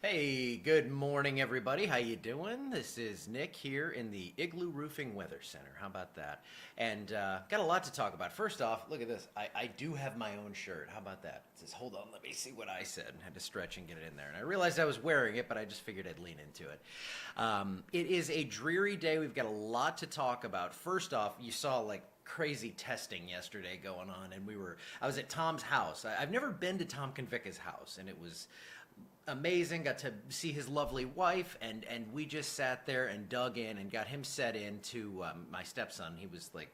Hey, good morning, everybody. How you doing? This is Nick here in the Igloo Roofing Weather Center. How about that? And got a lot to talk about. First off, look at this. I do have my own shirt. How about that? It says, hold on, let me see what I said. Had to stretch and get it in there. And I realized I was wearing it, but I just figured I'd lean into it. It is a dreary day. We've got a lot to talk about. First off, you saw like crazy testing yesterday going on, and I was at Tom's house. I've never been to Tom Convica's house, and it was amazing. Got to see his lovely wife, and we just sat there and dug in and got him set into my stepson. He was like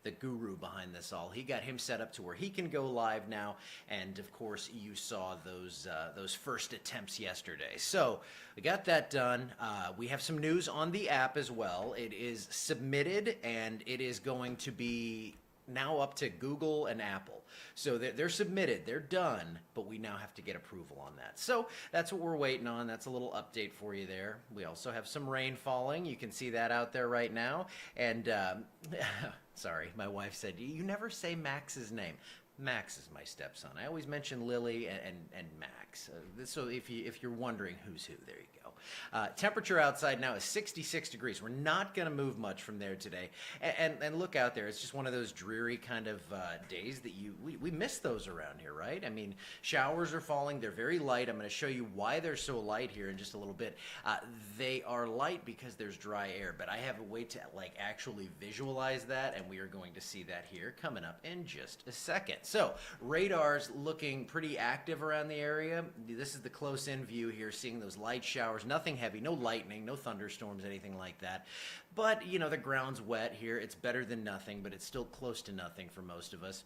the guru behind this all. He got him set up to where he can go live now, and of course you saw those first attempts yesterday. So we got that done. We have some news on the app as well. It is submitted, and it is going to be now up to Google and Apple. So they're submitted, they're done, but we now have to get approval on that. So that's what we're waiting on. That's a little update for you there. We also have some rain falling. You can see that out there right now. And sorry, my wife said, you never say Max's name. Max is my stepson. I always mention Lily and Max. So if you're wondering who's who, there you go. Temperature outside now is 66 degrees. We're not going to move much from there today. And look out there. It's just one of those dreary kind of days that we miss those around here, right? I mean, showers are falling. They're very light. I'm going to show you why they're so light here in just a little bit. They are light because there's dry air, but I have a way to like actually visualize that, and we are going to see that here coming up in just a second. So radar's looking pretty active around the area. This is the close-in view here, seeing those light showers. Nothing heavy, no lightning, no thunderstorms, anything like that. But, you know, the ground's wet here. It's better than nothing, but it's still close to nothing for most of us.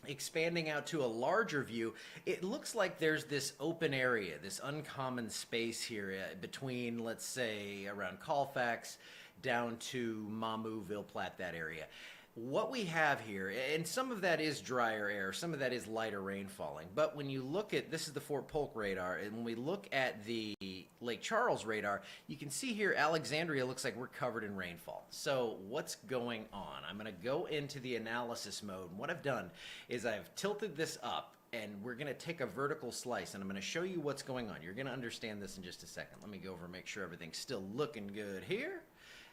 Expanding out to a larger view, it looks like there's this open area, this uncommon space here between, let's say, around Colfax down to Mamou, Ville Platte, that area. What we have here, and some of that is drier air, some of that is lighter rain falling, but when you look at, this is the Fort Polk radar, and when we look at the Lake Charles radar, you can see here Alexandria looks like we're covered in rainfall. So what's going on? I'm going to go into the analysis mode, and what I've done is I've tilted this up, and we're going to take a vertical slice, and I'm going to show you what's going on. You're going to understand this in just a second. Let me go over and make sure everything's still looking good here.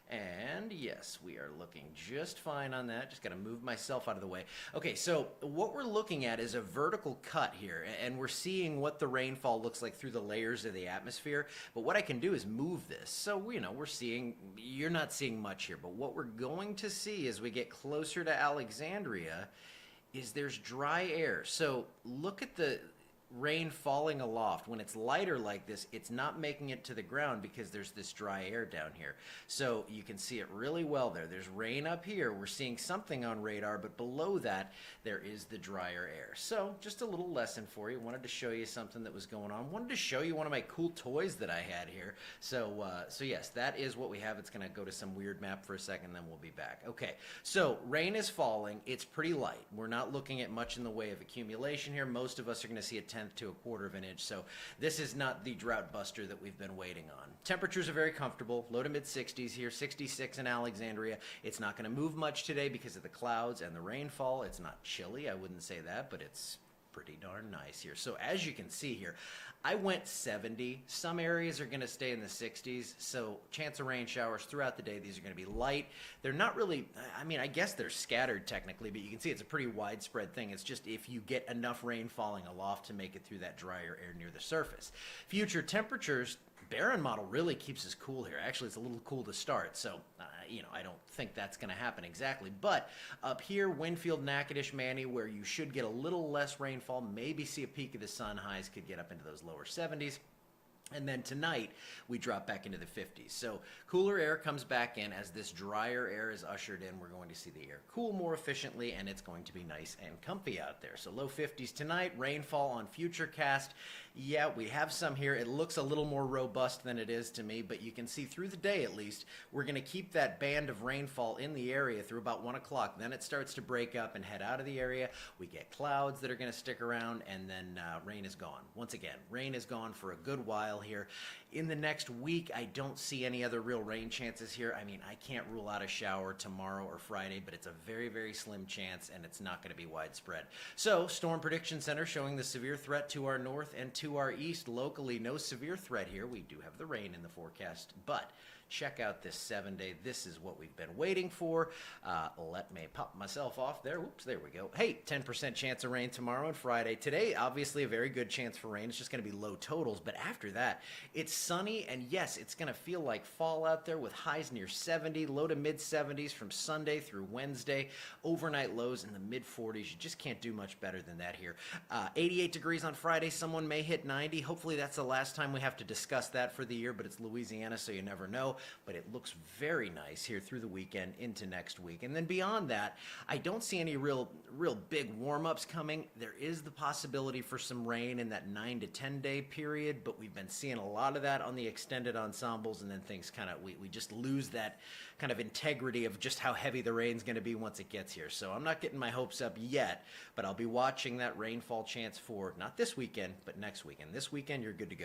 And yes, we are looking just fine on that. Just got to move myself out of the way. Okay, so what we're looking at is a vertical cut here, and we're seeing what the rainfall looks like through the layers of the atmosphere. But what I can do is move this. So, you know, we're seeing, you're not seeing much here, but what we're going to see as we get closer to Alexandria is there's dry air. So look at the rain falling aloft. When it's lighter like this, it's not making it to the ground because there's this dry air down here. So you can see it really well there. There's rain up here. We're seeing something on radar, but below that, there is the drier air. So just a little lesson for you. Wanted to show you something that was going on. Wanted to show you one of my cool toys that I had here. So yes, that is what we have. It's going to go to some weird map for a second, then we'll be back. Okay, so rain is falling. It's pretty light. We're not looking at much in the way of accumulation here. Most of us are going to see a 10th to a quarter of an inch, so this is not the drought buster that we've been waiting on. Temperatures are very comfortable, low to mid 60s here, 66 in Alexandria. It's not going to move much today because of the clouds and the rainfall. It's not chilly, I wouldn't say that, but it's pretty darn nice here. So as you can see here, I went 70. Some areas are going to stay in the 60s, so chance of rain showers throughout the day. These are going to be light. They're not really, I mean, I guess they're scattered technically, but you can see it's a pretty widespread thing. It's just if you get enough rain falling aloft to make it through that drier air near the surface. Future temperatures, Barron model really keeps us cool here. Actually, it's a little cool to start, so you know, I don't think that's going to happen exactly. But up here, Winfield, Natchitoches, Manny, where you should get a little less rainfall, maybe see a peek of the sun, highs could get up into those lower 70s. And then tonight, we drop back into the 50s. So cooler air comes back in. As this drier air is ushered in, we're going to see the air cool more efficiently, and it's going to be nice and comfy out there. So low 50s tonight, rainfall on Futurecast. Yeah, we have some here. It looks a little more robust than it is to me, but you can see through the day at least, we're going to keep that band of rainfall in the area through about 1 o'clock. Then it starts to break up and head out of the area. We get clouds that are going to stick around, and then rain is gone. Once again, rain is gone for a good while here. In the next week, I don't see any other real rain chances here. I mean, I can't rule out a shower tomorrow or Friday, but it's a very, very slim chance, and it's not going to be widespread. So, Storm Prediction Center showing the severe threat to our north and to our east. Locally, no severe threat here. We do have the rain in the forecast, but check out this 7-day. This is what we've been waiting for. Let me pop myself off there. Whoops, there we go. Hey, 10% chance of rain tomorrow and Friday. Today, obviously a very good chance for rain. It's just going to be low totals, but after that, it's sunny, and yes, it's going to feel like fall out there with highs near 70, low to mid 70s from Sunday through Wednesday. Overnight lows in the mid 40s. You just can't do much better than that here. 88 degrees on Friday. Someone may hit 90. Hopefully that's the last time we have to discuss that for the year, but it's Louisiana, so you never know. But it looks very nice here through the weekend into next week. And then beyond that, I don't see any real big warm-ups coming. There is the possibility for some rain in that 9 to 10 day period, but we've been seeing a lot of that on the extended ensembles, and then things kind of, we just lose that kind of integrity of just how heavy the rain's going to be once it gets here. So I'm not getting my hopes up yet, but I'll be watching that rainfall chance for not this weekend, but next weekend. This weekend, you're good to go.